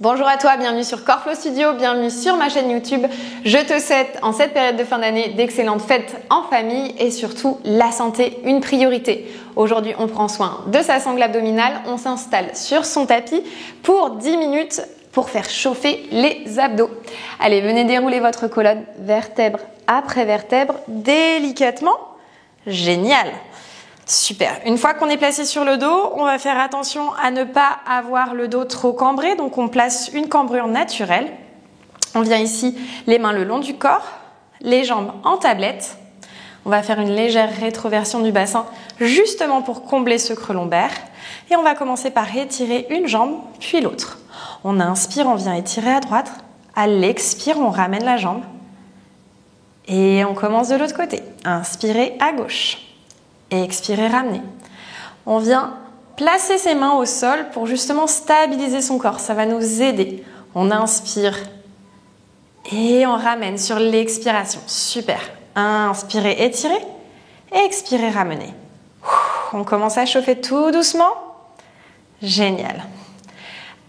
Bonjour à toi, bienvenue sur Coreflow Studio, bienvenue sur ma chaîne YouTube. Je te souhaite en cette période de fin d'année d'excellentes fêtes en famille et surtout la santé, une priorité. Aujourd'hui, on prend soin de sa sangle abdominale, on s'installe sur son tapis pour 10 minutes pour faire chauffer les abdos. Allez, venez dérouler votre colonne vertèbre après vertèbre délicatement. Génial! Super. Une fois qu'on est placé sur le dos, on va faire attention à ne pas avoir le dos trop cambré. Donc, on place une cambrure naturelle. On vient ici, les mains le long du corps, les jambes en tablette. On va faire une légère rétroversion du bassin, justement pour combler ce creux lombaire. Et on va commencer par étirer une jambe, puis l'autre. On inspire, on vient étirer à droite. À l'expire, on ramène la jambe. Et on commence de l'autre côté. Inspirez à gauche. Et expirez, ramenez. On vient placer ses mains au sol pour justement stabiliser son corps. Ça va nous aider. On inspire et on ramène sur l'expiration. Super. Inspirez, étirez. Expirez, ramenez. On commence à chauffer tout doucement. Génial.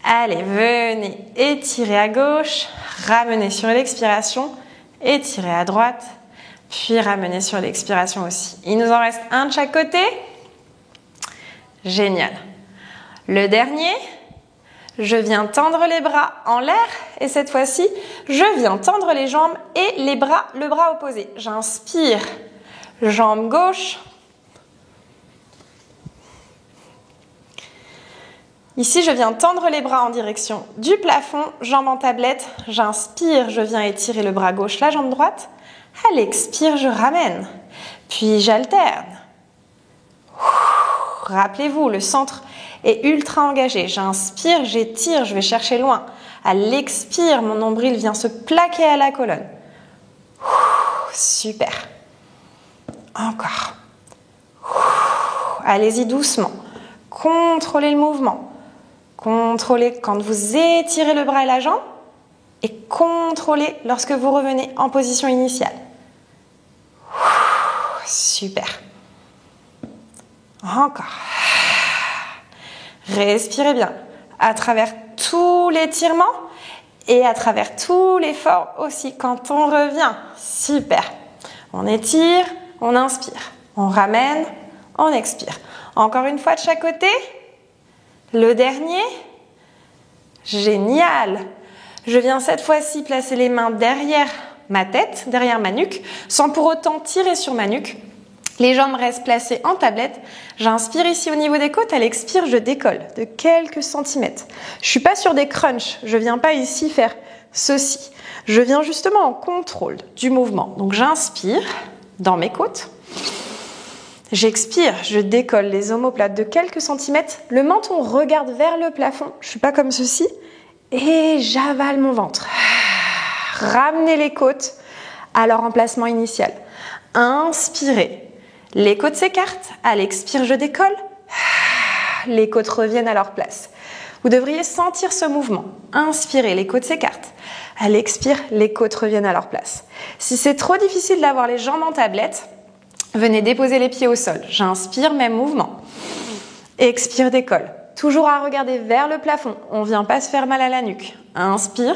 Allez, venez étirer à gauche. Ramenez sur l'expiration. Étirez à droite. Puis ramenez sur l'expiration aussi. Il nous en reste un de chaque côté. Génial. Le dernier, je viens tendre les bras en l'air et cette fois-ci, je viens tendre les jambes et les bras, le bras opposé. J'inspire, jambe gauche. Ici, je viens tendre les bras en direction du plafond, jambe en tablette. J'inspire, je viens étirer le bras gauche, la jambe droite. À l'expire, je ramène. Puis j'alterne. Rappelez-vous, le centre est ultra engagé. J'inspire, j'étire, je vais chercher loin. À l'expire, mon nombril vient se plaquer à la colonne. Super. Encore. Allez-y doucement. Contrôlez le mouvement. Contrôlez quand vous étirez le bras et la jambe. Et contrôlez lorsque vous revenez en position initiale. Super. Encore. Respirez bien. À travers tout l'étirement et à travers tout l'effort aussi quand on revient. Super. On étire, on inspire. On ramène, on expire. Encore une fois de chaque côté. Le dernier. Génial. Je viens cette fois-ci placer les mains derrière ma tête, derrière ma nuque, sans pour autant tirer sur ma nuque. Les jambes restent placées en tablette. J'inspire ici au niveau des côtes. À l'expire, je décolle de quelques centimètres. Je ne suis pas sur des crunchs. Je ne viens pas ici faire ceci. Je viens justement en contrôle du mouvement. Donc j'inspire dans mes côtes. J'expire, je décolle les omoplates de quelques centimètres. Le menton regarde vers le plafond. Je ne suis pas comme ceci. Et j'avale mon ventre. Ramenez les côtes à leur emplacement initial. Inspirez. Les côtes s'écartent. À l'expire, je décolle. Les côtes reviennent à leur place. Vous devriez sentir ce mouvement. Inspirez, les côtes s'écartent. À l'expire, les côtes reviennent à leur place. Si c'est trop difficile d'avoir les jambes en tablette, venez déposer les pieds au sol. J'inspire, même mouvement. Expire, décolle. Toujours à regarder vers le plafond. On ne vient pas se faire mal à la nuque. Inspire.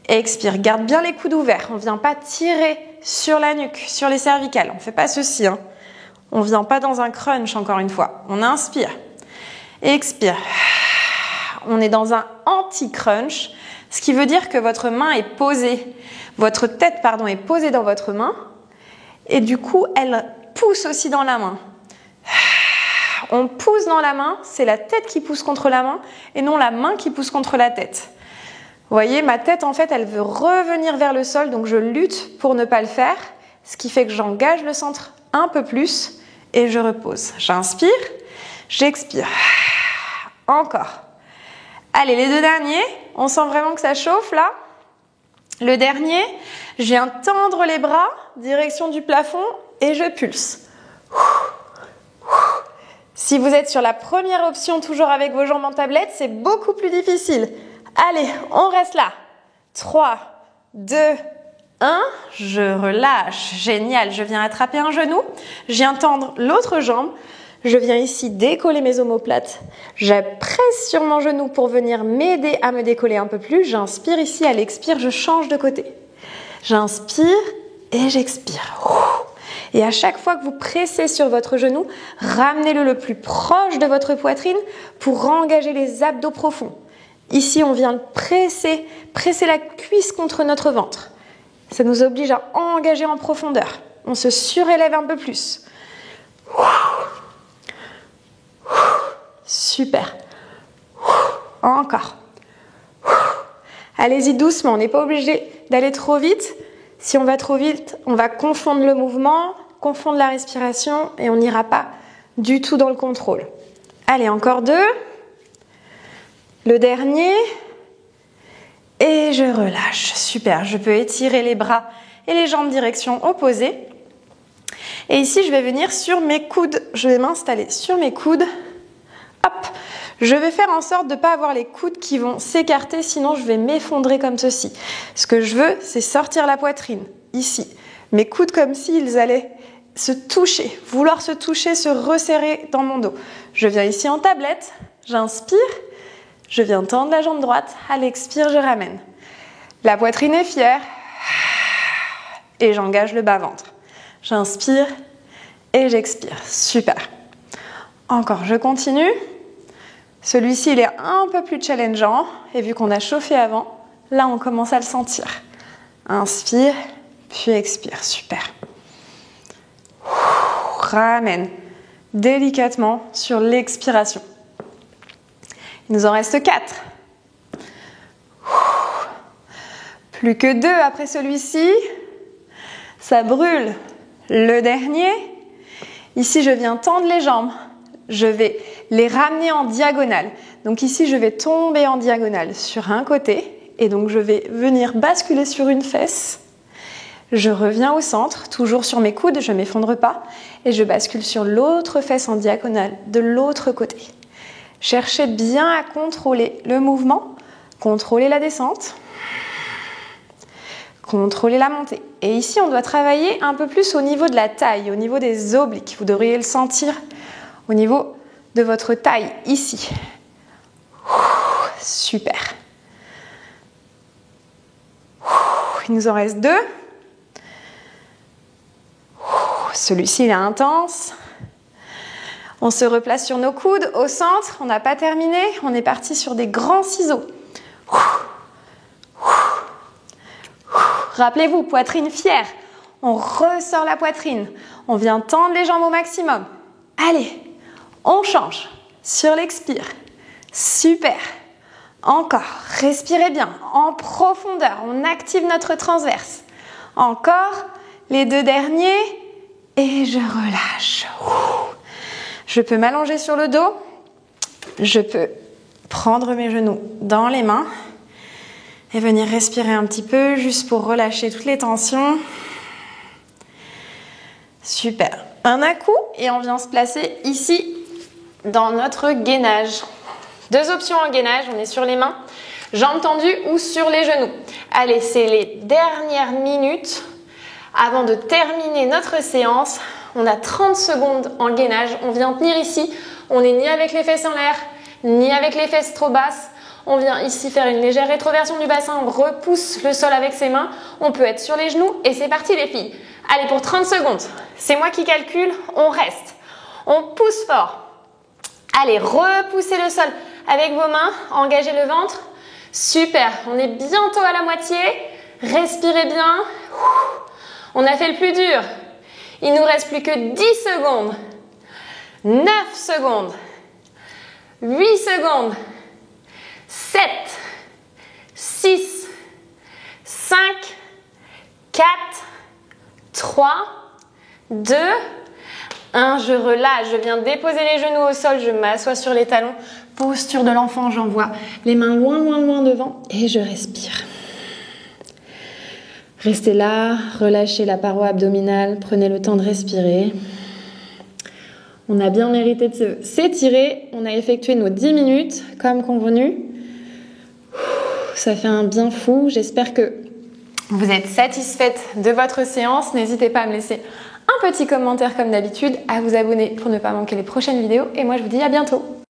Expire. Garde bien les coudes ouverts. On ne vient pas tirer sur la nuque, sur les cervicales. On ne fait pas ceci. On ne vient pas dans un crunch, encore une fois. On inspire. Expire. On est dans un anti-crunch, ce qui veut dire que votre main est posée. Votre tête, est posée dans votre main. Et du coup, elle pousse aussi dans la main. On pousse dans la main, c'est la tête qui pousse contre la main et non la main qui pousse contre la tête. Vous voyez, ma tête, en fait, elle veut revenir vers le sol, donc je lutte pour ne pas le faire, ce qui fait que j'engage le centre un peu plus et je repose. J'inspire, j'expire. Encore. Allez, les deux derniers, on sent vraiment que ça chauffe là. Le dernier, je viens tendre les bras, direction du plafond et je pulse. Si vous êtes sur la première option, toujours avec vos jambes en tablette, c'est beaucoup plus difficile. Allez, on reste là. 3, 2, 1. Je relâche. Génial. Je viens attraper un genou. Je viens tendre l'autre jambe. Je viens ici décoller mes omoplates. Je presse sur mon genou pour venir m'aider à me décoller un peu plus. J'inspire ici, à l'expire, je change de côté. J'inspire et j'expire. Et à chaque fois que vous pressez sur votre genou, ramenez-le le plus proche de votre poitrine pour engager les abdos profonds. Ici, on vient presser la cuisse contre notre ventre. Ça nous oblige à engager en profondeur. On se surélève un peu plus. Super. Encore. Allez-y doucement, on n'est pas obligé d'aller trop vite. Si on va trop vite, on va confondre le mouvement, confondre la respiration et on n'ira pas du tout dans le contrôle. Allez, encore 2. Le dernier. Et je relâche. Super, je peux étirer les bras et les jambes direction opposée. Et ici, je vais venir sur mes coudes. Je vais m'installer sur mes coudes. Hop. Je vais faire en sorte de ne pas avoir les coudes qui vont s'écarter, sinon je vais m'effondrer comme ceci. Ce que je veux, c'est sortir la poitrine, ici. Mes coudes comme s'ils allaient se toucher, vouloir se toucher, se resserrer dans mon dos. Je viens ici en tablette, j'inspire, je viens tendre la jambe droite, à l'expire, je ramène. La poitrine est fière et j'engage le bas-ventre. J'inspire et j'expire. Super. Encore, je continue. Celui-ci, il est un peu plus challengeant. Et vu qu'on a chauffé avant, là, on commence à le sentir. Inspire, puis expire. Super. Ramène délicatement sur l'expiration. Il nous en reste 4. Plus que 2 après celui-ci. Ça brûle. Le dernier. Ici, je viens tendre les jambes. Je vais les ramener en diagonale. Donc ici, je vais tomber en diagonale sur un côté. Et donc, je vais venir basculer sur une fesse. Je reviens au centre, toujours sur mes coudes, je ne m'effondre pas. Et je bascule sur l'autre fesse en diagonale, de l'autre côté. Cherchez bien à contrôler le mouvement, contrôler la descente, contrôler la montée. Et ici, on doit travailler un peu plus au niveau de la taille, au niveau des obliques. Vous devriez le sentir au niveau de votre taille, ici. Super. Il nous en reste 2. Celui-ci, il est intense. On se replace sur nos coudes au centre. On n'a pas terminé. On est parti sur des grands ciseaux. Rappelez-vous, poitrine fière. On ressort la poitrine. On vient tendre les jambes au maximum. Allez, on change sur l'expire. Super. Encore. Respirez bien. En profondeur. On active notre transverse. Encore. Les 2 derniers. Et je relâche. Je peux m'allonger sur le dos. Je peux prendre mes genoux dans les mains. Et venir respirer un petit peu, juste pour relâcher toutes les tensions. Super. Un à-coup et on vient se placer ici dans notre gainage. 2 options en gainage, on est sur les mains, jambes tendues ou sur les genoux. Allez, c'est les dernières minutes avant de terminer notre séance. On a 30 secondes en gainage, on vient tenir ici. On n'est ni avec les fesses en l'air, ni avec les fesses trop basses. On vient ici faire une légère rétroversion du bassin, on repousse le sol avec ses mains. On peut être sur les genoux et c'est parti les filles. Allez, pour 30 secondes, c'est moi qui calcule, on reste. On pousse fort. Allez, repoussez le sol avec vos mains, engagez le ventre. Super, on est bientôt à la moitié. Respirez bien. On a fait le plus dur. Il nous reste plus que 10 secondes. 9 secondes. 8 secondes. 7, 6, 5, 4, 3, 2, 1. Je relâche, je viens déposer les genoux au sol, je m'assois sur les talons. Posture de l'enfant, j'envoie les mains loin, loin, loin devant et je respire. Restez là, relâchez la paroi abdominale, prenez le temps de respirer. On a bien mérité de s'étirer, on a effectué nos 10 minutes comme convenu. Ça fait un bien fou. J'espère que vous êtes satisfaite de votre séance. N'hésitez pas à me laisser un petit commentaire comme d'habitude, à vous abonner pour ne pas manquer les prochaines vidéos et moi je vous dis à bientôt.